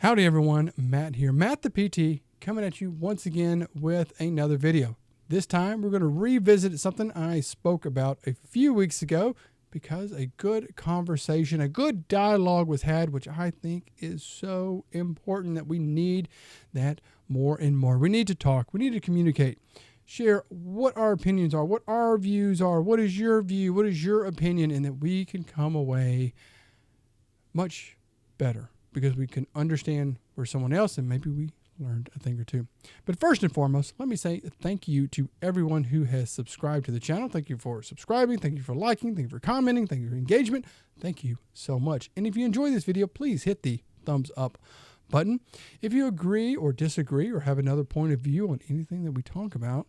Howdy everyone, Matt here. Matt the PT coming at you once again with another video. This time we're going to revisit something I spoke about a few weeks ago because a good conversation, a good dialogue was had, which I think is so important that we need that more and more. We need to talk, we need to communicate, share what our opinions are, what our views are, what is your view, what is your opinion, and that we can come away much better because we can understand where someone else and maybe we learned a thing or two. But first and foremost, let me say thank you to everyone who has subscribed to the channel. Thank you for subscribing. Thank you for liking. Thank you for commenting. Thank you for engagement. Thank you so much. And if you enjoy this video, please hit the thumbs up button. If you agree or disagree or have another point of view on anything that we talk about,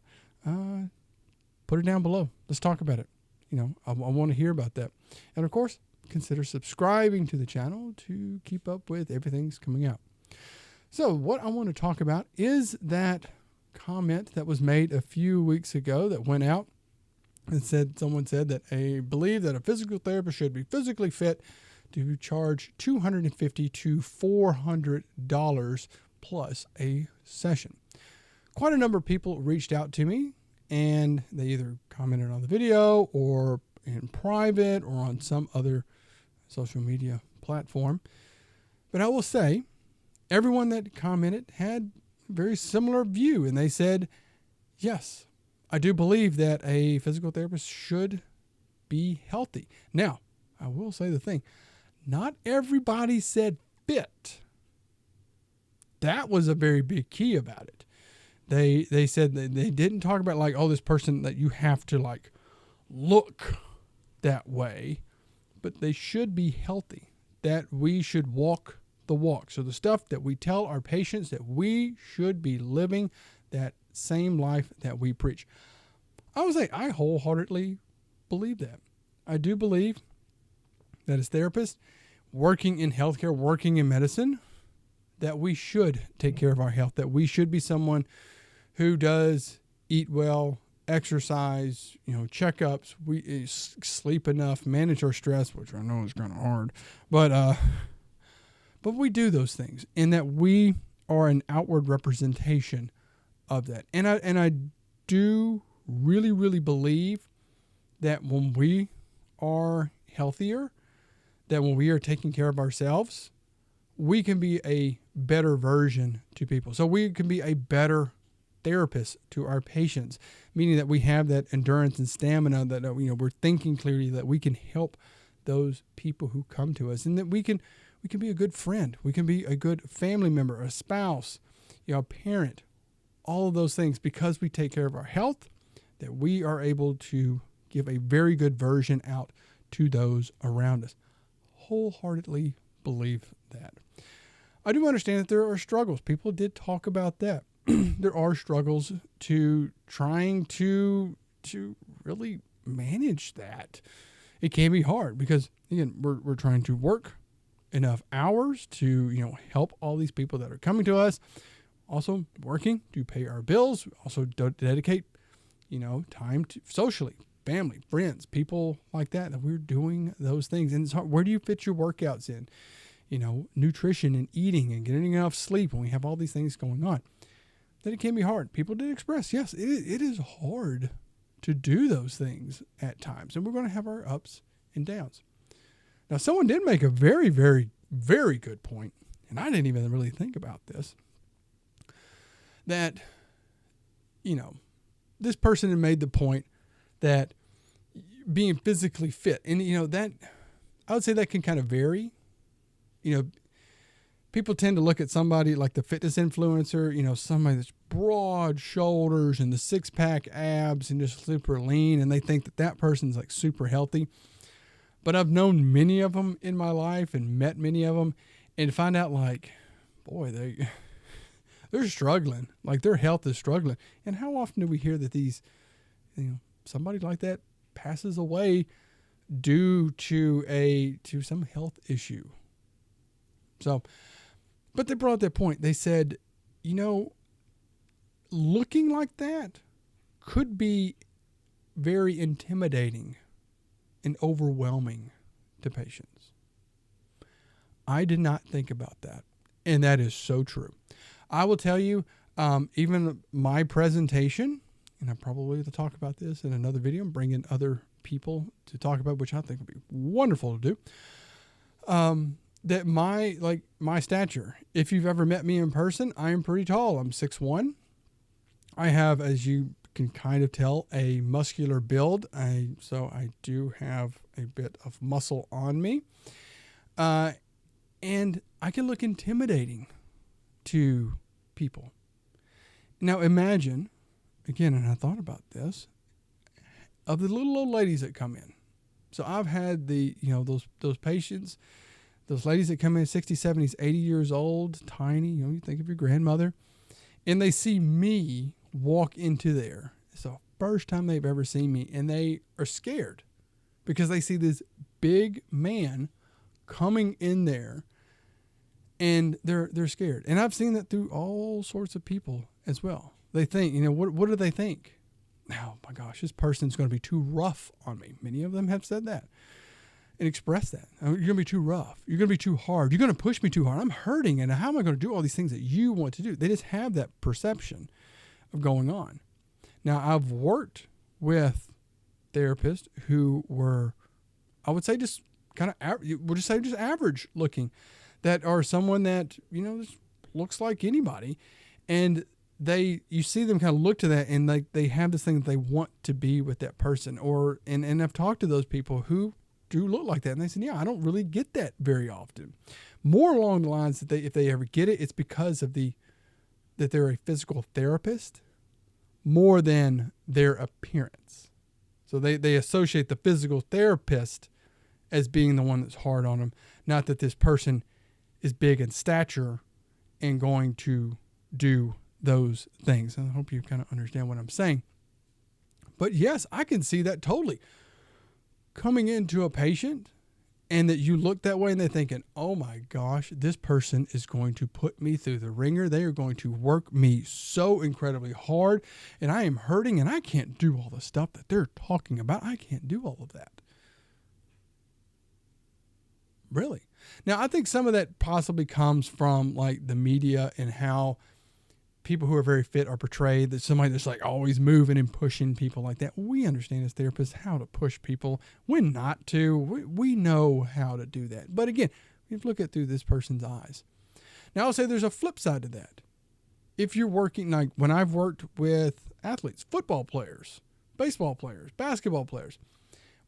put it down below. Let's talk about it. I want to hear about that. And of course, consider subscribing to the channel to keep up with everything's coming out. So what I want to talk about is that comment that was made a few weeks ago that went out and someone said that I believe that a physical therapist should be physically fit to charge $250 to $400 plus a session. Quite a number of people reached out to me and they either commented on the video or in private or on some other social media platform. But I will say everyone that commented had a very similar view, and they said, yes, I do believe that a physical therapist should be healthy. Now, I will say the thing, not everybody said fit. That was a very big key about it. They said that they didn't talk about like, oh, this person that you have to like look that way, but they should be healthy, that we should walk the walk. So the stuff that we tell our patients that we should be living that same life that we preach. I would say I wholeheartedly believe that. I do believe that as therapists working in healthcare, working in medicine, that we should take care of our health, that we should be someone who does eat well, exercise, checkups, we sleep enough, manage our stress, which I know is kind of hard, but we do those things, and that we are an outward representation of that. And I do really, really believe that when we are healthier, that when we are taking care of ourselves, we can be a better version to people. So we can be a better therapist to our patients, meaning that we have that endurance and stamina, that we're thinking clearly, that we can help those people who come to us, and that we can be a good friend, we can be a good family member, a spouse, a parent, all of those things, because we take care of our health, that we are able to give a very good version out to those around us. Wholeheartedly believe that. I do understand that there are struggles. People did talk about that. There are struggles to trying to really manage that. It can be hard because, again, we're trying to work enough hours to, help all these people that are coming to us. Also working to pay our bills. Also dedicate, time to socially, family, friends, people like that we're doing those things. And it's hard. Where do you fit your workouts in? Nutrition and eating and getting enough sleep when we have all these things going on. That it can be hard. People did express, yes, it is hard to do those things at times. And we're going to have our ups and downs. Now, someone did make a very, very, very good point, and I didn't even really think about this, that, this person had made the point that being physically fit, and, that, I would say that can kind of vary. People tend to look at somebody like the fitness influencer, somebody that's broad shoulders and the six-pack abs and just super lean, and they think that person's like super healthy. But I've known many of them in my life and met many of them and find out like, boy, they're struggling. Like their health is struggling. And how often do we hear that these, somebody like that passes away due to some health issue? So, but they brought up that point. They said, looking like that could be very intimidating and overwhelming to patients. I did not think about that. And that is so true. I will tell you, even my presentation, and I probably will talk about this in another video and bring in other people to talk about, which I think would be wonderful to do. That my stature, if you've ever met me in person, I am pretty tall. I'm 6'1". I have, as you can kind of tell, a muscular build. So I do have a bit of muscle on me. And I can look intimidating to people. Now imagine, again, and I thought about this, of the little old ladies that come in. So I've had those patients, those ladies that come in 60s, 70s, 80 years old, tiny, you think of your grandmother, and they see me walk into there. It's the first time they've ever seen me, and they are scared because they see this big man coming in there, and they're scared. And I've seen that through all sorts of people as well. They think, what do they think? Oh my gosh, this person's going to be too rough on me. Many of them have said that and expressed that. You're going to be too rough. You're going to be too hard. You're going to push me too hard. I'm hurting, and how am I going to do all these things that you want to do? They just have that perception of going on. Now, I've worked with therapists who were, I would say, just kind of, we'll just say just average looking, that are someone that, just looks like anybody. And you see them kind of look to that, and they have this thing that they want to be with that person. And I've talked to those people who do look like that, and they said, yeah, I don't really get that very often. More along the lines that if they ever get it, it's because of that they're a physical therapist more than their appearance. So they associate the physical therapist as being the one that's hard on them, not that this person is big in stature and going to do those things. And I hope you kind of understand what I'm saying. But yes, I can see that totally. Coming into a patient and that you look that way and they're thinking, oh my gosh, this person is going to put me through the ringer. They are going to work me so incredibly hard, and I am hurting, and I can't do all the stuff that they're talking about. I can't do all of that. Really. Now, I think some of that possibly comes from like the media and how people who are very fit are portrayed, that somebody that's like always moving and pushing people like that. We understand as therapists how to push people, when not to. We know how to do that. But again, we have to look at through this person's eyes. Now, I'll say there's a flip side to that. If you're working, like when I've worked with athletes, football players, baseball players, basketball players,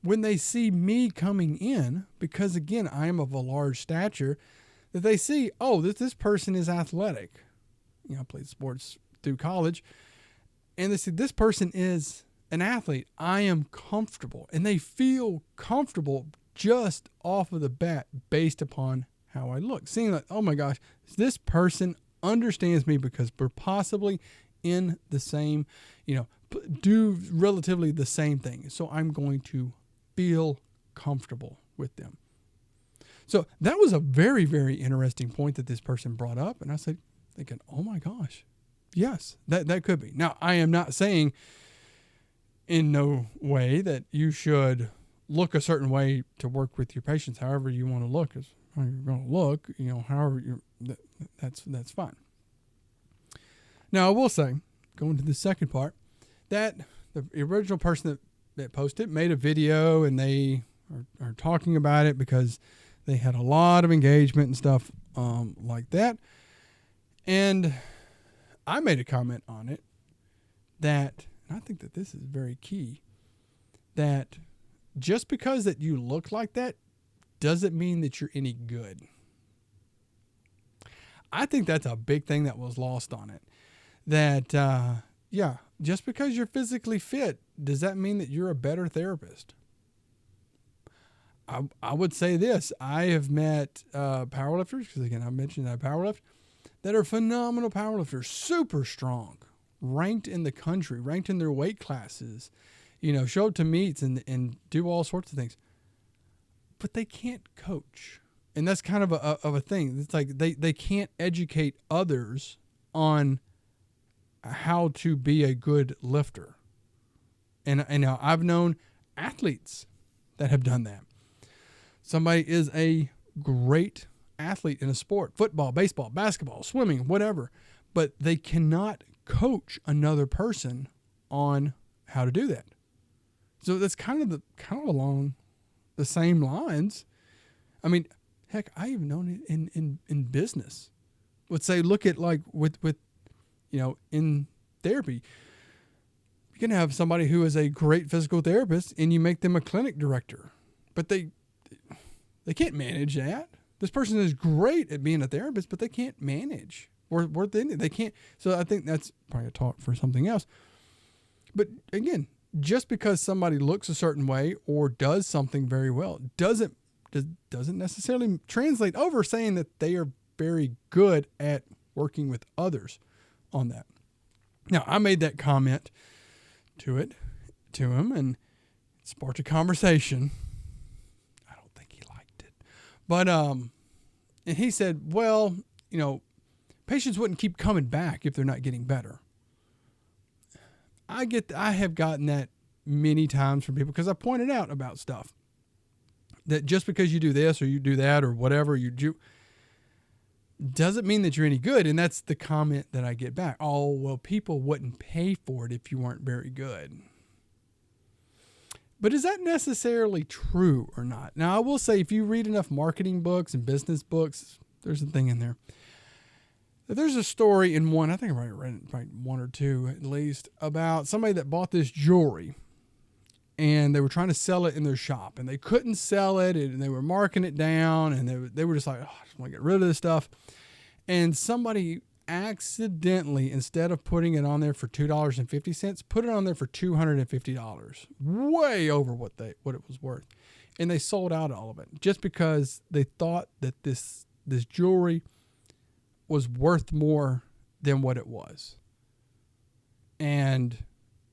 when they see me coming in, because again, I am of a large stature, that they see, oh, this person is athletic. I played sports through college, and they say, this person is an athlete. I am comfortable, and they feel comfortable just off of the bat based upon how I look. Seeing that, oh my gosh, this person understands me because we're possibly in the same, do relatively the same thing. So I'm going to feel comfortable with them. So that was a very, very interesting point that this person brought up. And I said, thinking, oh my gosh, yes, that could be. Now, I am not saying in no way that you should look a certain way to work with your patients. However you want to look is how you're going to look, however that's fine. Now, I will say, going to the second part, that the original person that posted made a video, and they are talking about it because they had a lot of engagement and stuff like that. And I made a comment on it that, and I think that this is very key, that just because that you look like that doesn't mean that you're any good. I think that's a big thing that was lost on it. That, just because you're physically fit, does that mean that you're a better therapist? I would say this. I have met powerlifters, because again, I mentioned that I powerlift, that are phenomenal powerlifters, super strong, ranked in the country, ranked in their weight classes, show up to meets and do all sorts of things. But they can't coach. And that's kind of a thing. It's like they can't educate others on how to be a good lifter. And now I've known athletes that have done that. Somebody is a great athlete in a sport, football, baseball, basketball, swimming, whatever, but they cannot coach another person on how to do that. So that's kind of along the same lines. I mean, heck, I even known it in business. Let's say, look at like with in therapy, you can have somebody who is a great physical therapist and you make them a clinic director, but they can't manage that. This person is great at being a therapist, but they can't manage or they can't. So I think that's probably a talk for something else. But again, just because somebody looks a certain way or does something very well doesn't necessarily translate over saying that they are very good at working with others on that. Now, I made that comment to him, and it sparked a conversation. I don't think he liked it. But and he said, well, patients wouldn't keep coming back if they're not getting better. I have gotten that many times from people because I pointed out about stuff that just because you do this or you do that or whatever you do doesn't mean that you're any good. And that's the comment that I get back. Oh, well, people wouldn't pay for it if you weren't very good. But is that necessarily true or not? Now, I will say if you read enough marketing books and business books, there's a thing in there. There's a story in one, I think I read it, probably one or two at least, about somebody that bought this jewelry and they were trying to sell it in their shop and they couldn't sell it and they were marking it down and they were just like, oh, I just want to get rid of this stuff. And somebody accidentally, instead of putting it on there for $2.50, put it on there for $250, way over what it was worth. And they sold out all of it just because they thought that this jewelry was worth more than what it was. And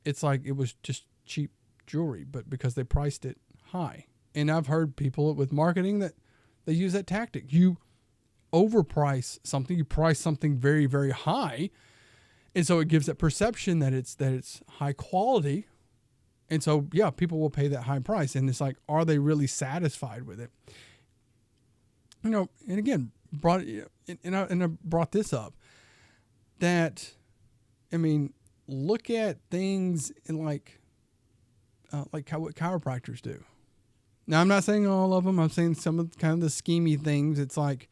it's like it was just cheap jewelry, but because they priced it high. And I've heard people with marketing that they use that tactic. You overprice something, you price something very, very high. And so it gives that perception that it's high quality. And so, yeah, people will pay that high price. And it's like, are they really satisfied with it? And again, I brought this up that, I mean, look at things in like what chiropractors do. Now, I'm not saying all of them. I'm saying some of kind of the schemy things. It's like,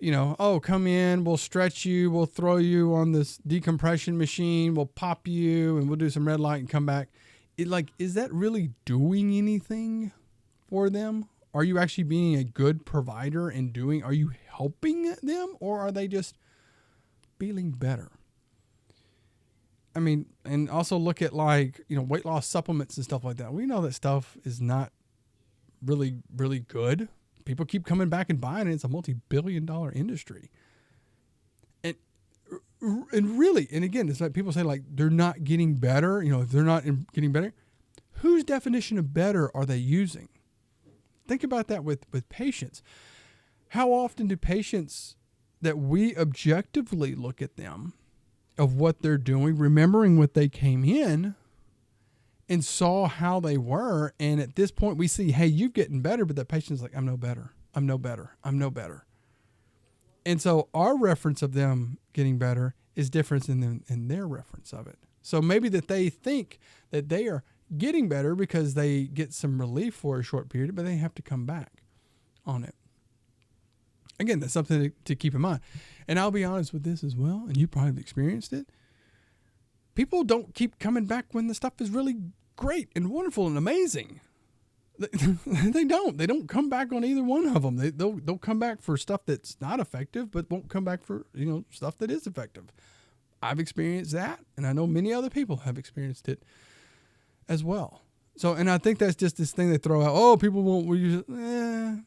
oh, come in, we'll stretch you, we'll throw you on this decompression machine, we'll pop you, and we'll do some red light and come back. Is that really doing anything for them? Are you actually being a good provider and are you helping them, or are they just feeling better? I mean, and also look at weight loss supplements and stuff like that. We know that stuff is not really, really good. People keep coming back and buying it. It's a multi-billion-dollar industry. And really, and again, it's like people say like they're not getting better. If they're not getting better, whose definition of better are they using? Think about that with patients. How often do patients that we objectively look at them of what they're doing, remembering what they came in and saw how they were, and at this point we see, hey, you're getting better, but that patient's like, I'm no better. And so our reference of them getting better is different in their reference of it. So maybe that they think that they are getting better because they get some relief for a short period, but they have to come back on it. Again, that's something to keep in mind. And I'll be honest with this as well, and you probably experienced it. People don't keep coming back when the stuff is really great and wonderful and amazing. They don't come back on either one of them. They'll come back for stuff that's not effective, but won't come back for stuff that is effective. I've experienced that, and I know many other people have experienced it as well. So, and I think that's just this thing they throw out. Oh, people won't use it.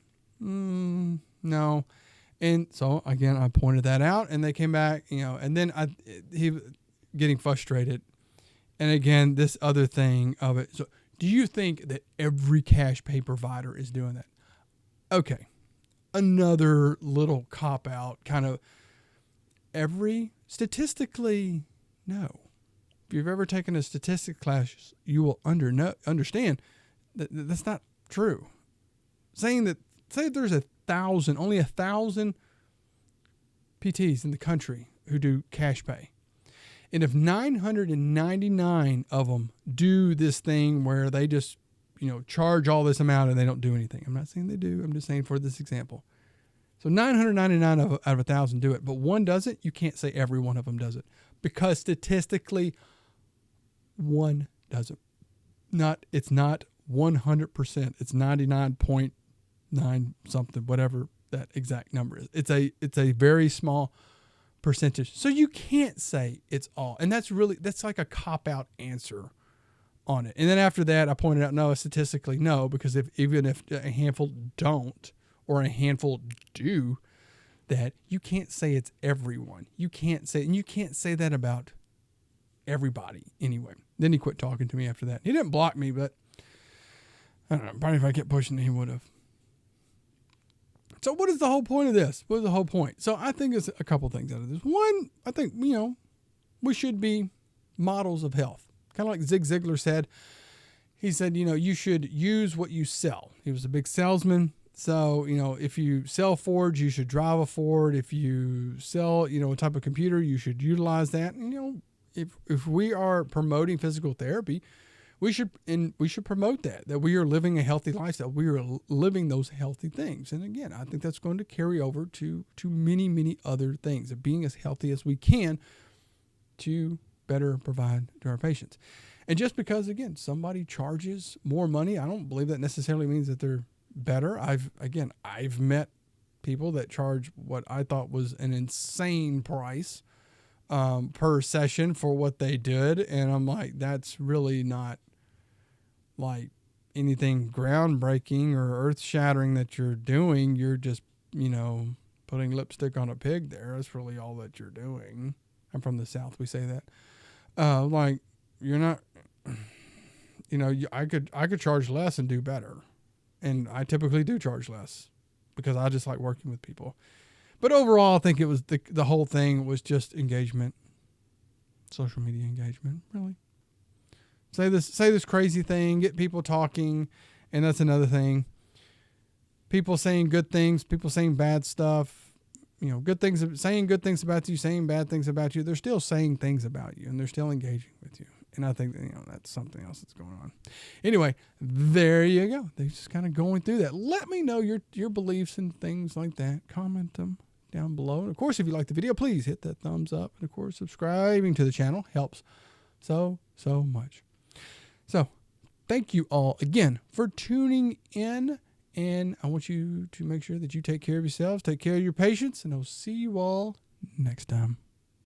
No. And so again, I pointed that out, and they came back, and then he getting frustrated. And again, this other thing of it. So do you think that every cash pay provider is doing that? Okay. Another little cop out kind of statistically, no. If you've ever taken a statistics class, you will understand that that's not true. Say there's only 1,000 PTs in the country who do cash pay. And if 999 of them do this thing where they just, charge all this amount and they don't do anything. I'm not saying they do. I'm just saying for this example. So 999 out of 1,000 do it, but one does it. You can't say every one of them does it because statistically, one doesn't. It's not 100%. It's 99.9 something, whatever that exact number is. It's a very small percentage. So you can't say it's all. And that's like a cop-out answer on it. And then after that, I pointed out, no, statistically, no, because even if a handful don't or a handful do that, you can't say it's everyone. You can't say that about everybody anyway. Then he quit talking to me after that. He didn't block me, but I don't know. Probably if I kept pushing, he would have. So what is the whole point of this? What is the whole point? So I think it's a couple things out of this. One, I think, we should be models of health. Kind of like Zig Ziglar said. He said, you should use what you sell. He was a big salesman. So, if you sell Fords, you should drive a Ford. If you sell, a type of computer, you should utilize that. And, if we are promoting physical therapy, we should promote that we are living a healthy lifestyle. We are living those healthy things. And again, I think that's going to carry over to many, many other things of being as healthy as we can to better provide to our patients. And just because, again, somebody charges more money, I don't believe that necessarily means that they're better. I've met people that charge what I thought was an insane price per session for what they did. And I'm like, that's really not like anything groundbreaking or earth shattering that you're doing. You're just, putting lipstick on a pig there. That's really all that you're doing. I'm from the South. We say that. Like you're not, I could charge less and do better. And I typically do charge less because I just like working with people. But overall, I think it was the whole thing was just engagement, social media engagement, really. Say this crazy thing, get people talking, and that's another thing. People saying good things, people saying bad stuff, good things, saying good things about you, saying bad things about you. They're still saying things about you, and they're still engaging with you. And I think that's something else that's going on. Anyway, there you go. They're just kind of going through that. Let me know your beliefs and things like that. Comment them down below. And of course, if you like the video, please hit that thumbs up. And of course, subscribing to the channel helps so much. So thank you all again for tuning in. And I want you to make sure that you take care of yourselves, take care of your patients, and I'll see you all next time.